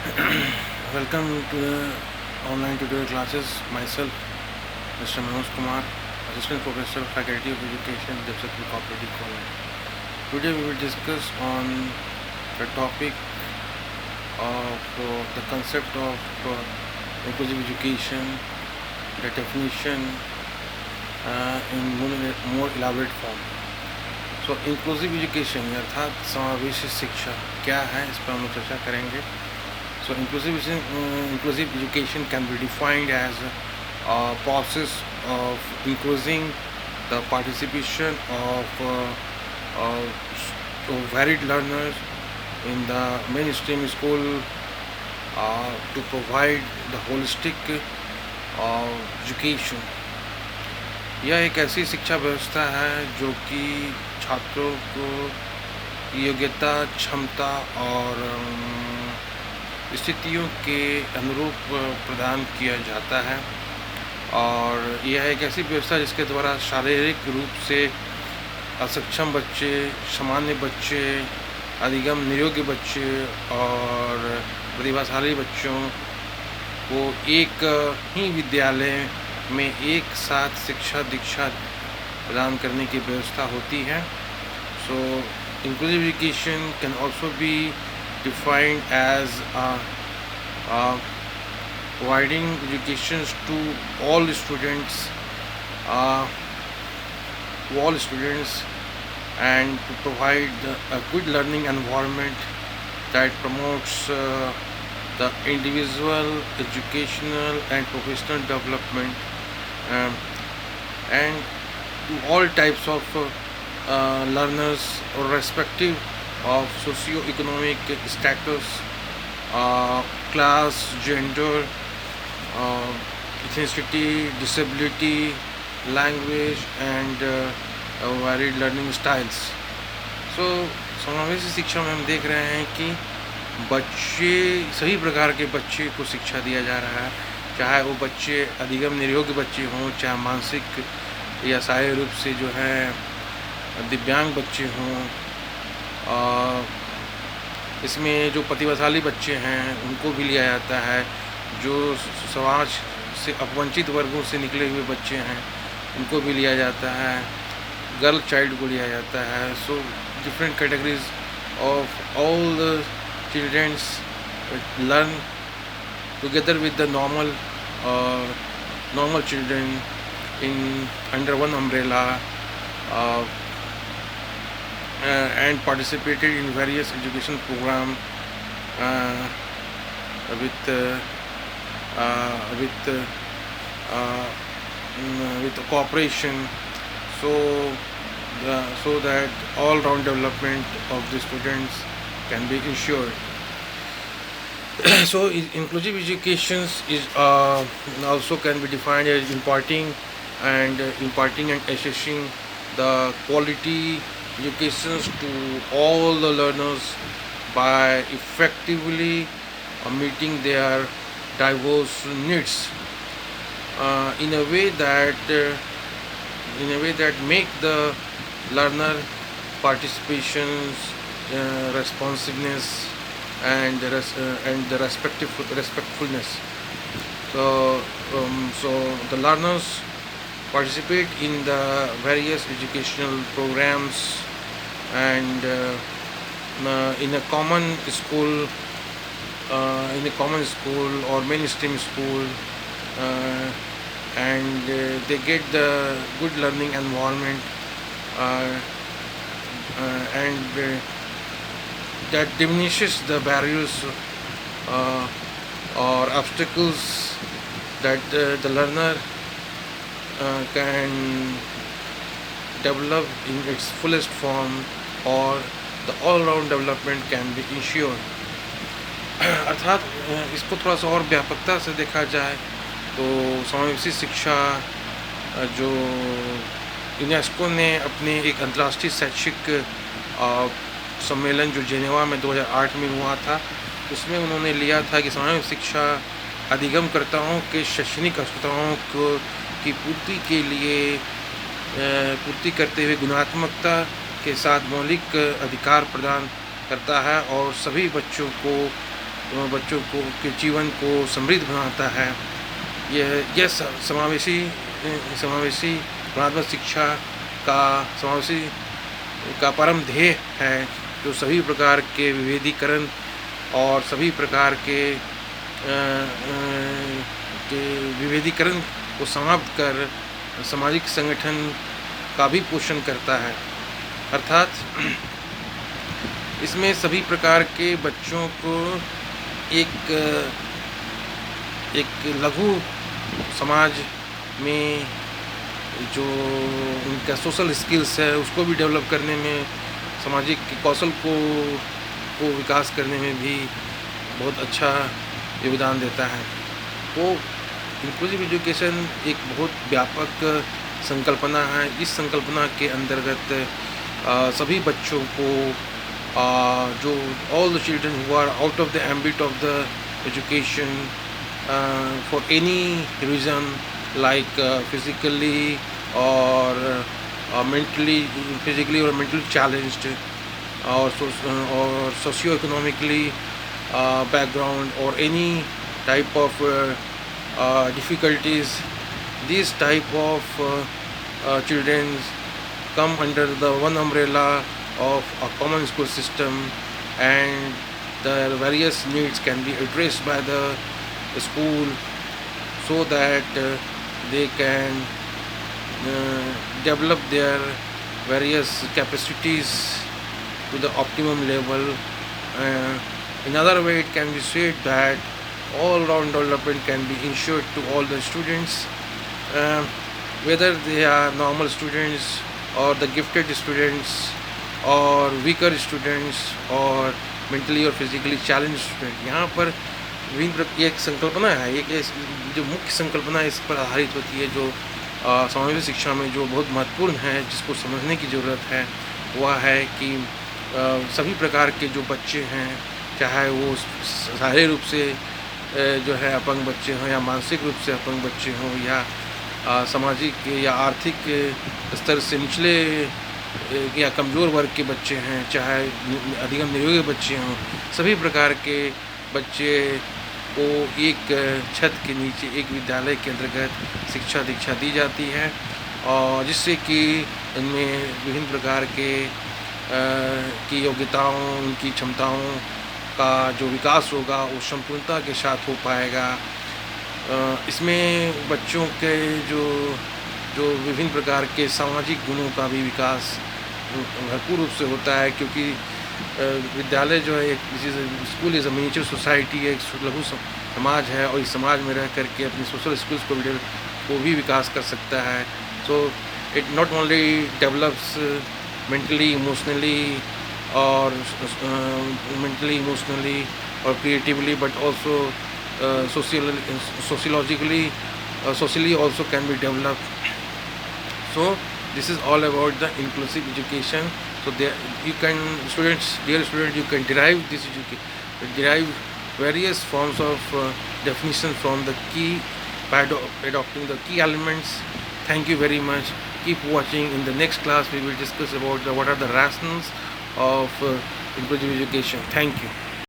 Welcome to the online tutorial classes. Myself, Mr. Manoj Kumar, Assistant Professor, Faculty of Education, Jamshedpur Cooperative College. Today we will discuss on the topic of the concept of inclusive education, the definition in more elaborate form. So inclusive education अर्थात समावेशी शिक्षा क्या है, इस पर हम लोग चर्चा करेंगे. So inclusive education can be defined as a process of increasing the participation of varied learners in the mainstream school to provide the holistic education. यह एक ऐसी शिक्षा व्यवस्था है जो कि छात्रों को योग्यता, क्षमता और स्थितियों के अनुरूप प्रदान किया जाता है. और यह एक ऐसी व्यवस्था जिसके द्वारा शारीरिक रूप से असक्षम बच्चे, सामान्य बच्चे, अधिगम नियोग्य बच्चे और प्रतिभाशाली बच्चों को एक ही विद्यालय में एक साथ शिक्षा दीक्षा प्रदान करने की व्यवस्था होती है. सो inclusive education can also be defined as providing education to all students, and to provide a good learning environment that promotes the individual educational and professional development, and to all types of learners irrespective of socio-economic status, class, gender, ethnicity, disability, language and varied learning styles. So समावेशी शिक्षा में हम देख रहे हैं कि बच्चे, सभी प्रकार के बच्चे को शिक्षा दिया जा रहा है, चाहे वो बच्चे अधिगम नियोग्य बच्चे हों, चाहे मानसिक या शारीरिक रूप से जो है दिव्यांग बच्चे हों. इसमें जो प्रतिभाशाली बच्चे हैं उनको भी लिया जाता है, जो समाज से अपवंचित वर्गों से निकले हुए बच्चे हैं उनको भी लिया जाता है, गर्ल चाइल्ड को लिया जाता है. So different categories of all the childrens learn together with the normal children in under one umbrella, and participated in various education program with cooperation, so that all round development of the students can be ensured. So inclusive education is also can be defined as imparting and assessing the quality educations to all the learners by effectively meeting their diverse needs in a way that make the learner participations, responsiveness and the respectfulness. So the learners participate in the various educational programs and in a common school or mainstream school, and they get the good learning environment, and that diminishes the barriers or obstacles that the learner can develop in its fullest form, or the all-round development can be ensured. अर्थात इसको थोड़ा सा और व्यापकता से देखा जाए तो समावेशी शिक्षा जो यूनेस्को ने अपने एक अंतर्राष्ट्रीय शैक्षिक सम्मेलन जो जेनेवा में 2008 में हुआ था, उसमें उन्होंने लिया था कि समावेशी शिक्षा अधिगमकर्ताओं के शैक्षणिक आवश्यकताओं की पूर्ति करते हुए गुणात्मकता के साथ मौलिक अधिकार प्रदान करता है और सभी बच्चों को बच्चों को के जीवन को समृद्ध बनाता है। यह समावेशी समावेशी गुणात्मक शिक्षा का समावेशी का परम ध्येय है, जो सभी प्रकार के विभेदीकरण और सभी प्रकार के विभेदीकरण को समाप्त कर सामाजिक संगठन का भी पोषण करता है। अर्थात इसमें सभी प्रकार के बच्चों को एक लघु समाज में जो उनका सोशल स्किल्स है उसको भी डेवलप करने में, सामाजिक कौशल को विकास करने में भी बहुत अच्छा योगदान देता है। तो इंक्लूसिव एजुकेशन एक बहुत व्यापक संकल्पना है। इस संकल्पना के अंतर्गत सभी बच्चों को जो all the children who are out of the ambit of the education for any reason like physically और मेंटली चैलेंज्ड और socio economically background or any type of difficulties, these type of children come under the one umbrella of a common school system, and their various needs can be addressed by the school so that they can develop their various capacities to the optimum level. In other way, it can be said that all-round development can be ensured to all the students, whether they are normal students or the gifted students or weaker students or mentally or physically challenged students. यहाँ पर विभिन्न एक संकल्पना है, एक जो मुख्य संकल्पना इस पर आधारित होती है, जो समावेशी शिक्षा में जो बहुत महत्वपूर्ण है, जिसको समझने की ज़रूरत है, वह है कि सभी प्रकार के जो बच्चे हैं, चाहे वो शारीरिक रूप से जो है अपंग बच्चे हों या मानसिक रूप से अपंग बच्चे हों या सामाजिक या आर्थिक स्तर से निचले या कमज़ोर वर्ग के बच्चे हैं, चाहे अधिगम नियोगी बच्चे हों, सभी प्रकार के बच्चे को एक छत के नीचे एक विद्यालय के अंतर्गत शिक्षा दीक्षा दी जाती है, और जिससे कि इनमें विभिन्न प्रकार के की योग्यताओं, उनकी क्षमताओं का जो विकास होगा वो संपूर्णता के साथ हो पाएगा। इसमें बच्चों के जो विभिन्न प्रकार के सामाजिक गुणों का भी विकास भरपूर रूप से होता है, क्योंकि विद्यालय जो है school is a miniature society, एक लघु समाज है, और इस समाज में रह करके अपनी सोशल स्किल्स को भी विकास कर सकता है। So it not only develops mentally, emotionally or creatively, but also sociologically, socially also can be developed. So this is all about the inclusive education. So there you can, dear students, you can derive various forms of definition from the key by adopting the key elements. Thank you very much. Keep watching. In the next class we will discuss about what are the rationales of inclusive education. Thank you.